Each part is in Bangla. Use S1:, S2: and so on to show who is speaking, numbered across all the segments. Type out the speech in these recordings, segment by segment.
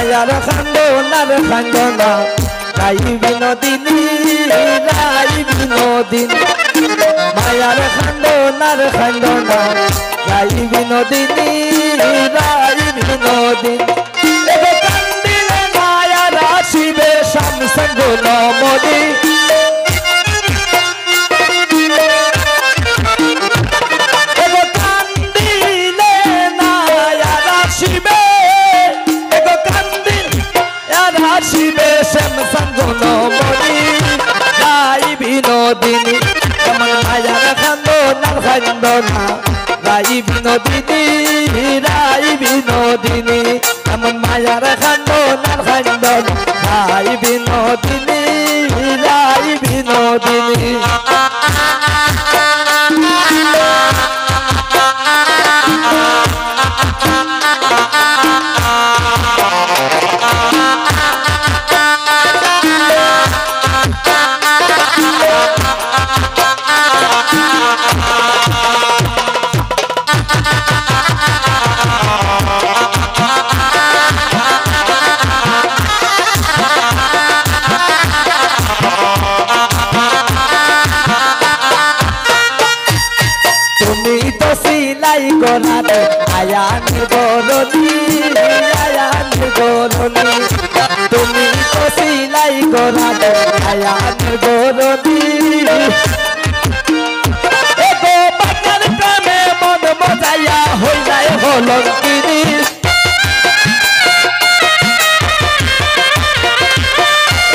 S1: মায়ার খান্দনার খান্দনা রাই বিনোদিনী রাই বিনোদিনী মায়ার খান্দনার খান্দনা রাই বিনোদিনী রাই বিনোদিনী এগো কান্দিলে মায়ার আসিবে শামসঙ্গ নমনি এগো কান্দিলে মায়ার আসিবে এগো কান্দিলে আসিবে শামসঙ্গ নমনি রাই বিনোদিনী কেমন মায়ার খান্দনার খান্দনা রাই বিনোদিনী রাই বিনোদিনী এমন মায়ার খান্দনার খান্দনা রাই বিনোদিনী রাই বিনোদিনী গোলানে আয়ান গোলনি আয়ান গোলনি তুমি তো সিলাই গোলানে আয়ান গোলনি এগো বাগান প্রেমে মন মজাইয়া হইলাই হলঙ্কিনী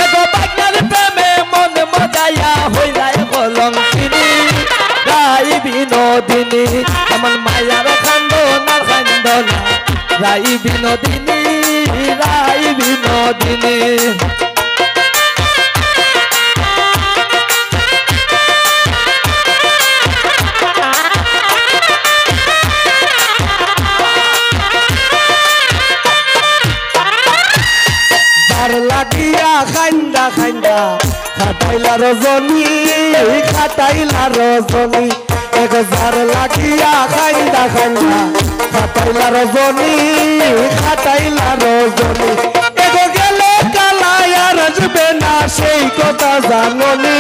S1: এগো বাগান প্রেমে মন মজাইয়া হইলাই হলঙ্কিনী রাই বিনোদিনী এমন মায়ার খান্দনার খান্দনা রাই বিনোদিনী রাই বিনোদিনী বার লাগিয়া খান্দা খান্দা খাটাইলা রজনী খাটাইলা রজনী এক জার লাগিয়া খাইন্দা খাইন্দা খাটাইলা রজনী খাটাইলা রজনী এগো গেলে কালাই আর আসবে না সেই কথা জাননি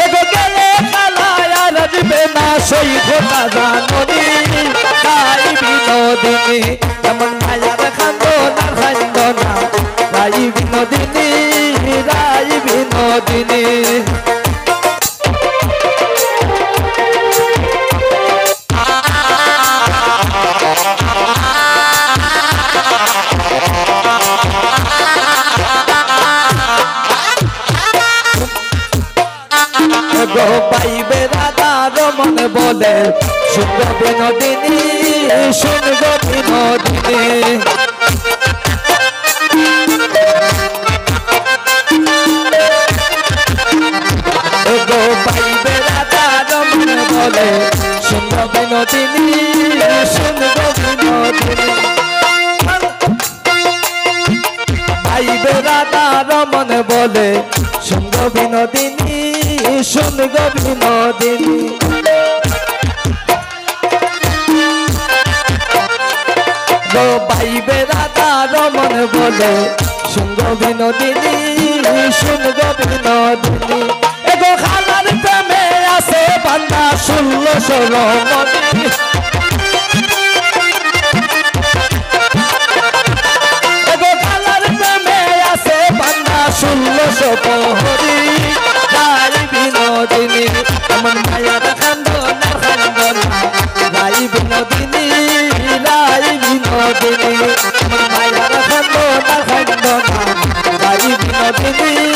S1: এগো গেলে কালাই আর আসবে না সেই কথা জাননি রাই বিনোদিনী এমন মায়ার খান্দনার খান্দনা রাই বিনোদিনী রাই বিনোদিনী গো পাইবে রাধা রমন বলে শুনব বিনোদিনী শুনব বিনোদিনী গো পাইবে রাধা রমন বলে শুনব বিনোদিনী শুনব বিনোদিনী পাইবে রাধা রমন বলে শুনব বিনোদিনী শুনব বিনোদিনী গো পাইবে রাধা রমন বলে শুনব বিনোদিনী শুনব বিনোদিনী এগো খালার প্রেমে আছে বান্দা 1600 রমণী এগো খালার প্রেমে আছে বান্দা 1600 প্রহরী রাই বিনোদিনী এমন মায়ার খান্দনার খান্দনা রাই বিনোদিনী রাই বিনোদিনী এমন মায়ার খান্দনার খান্দনা রাই বিনোদিনী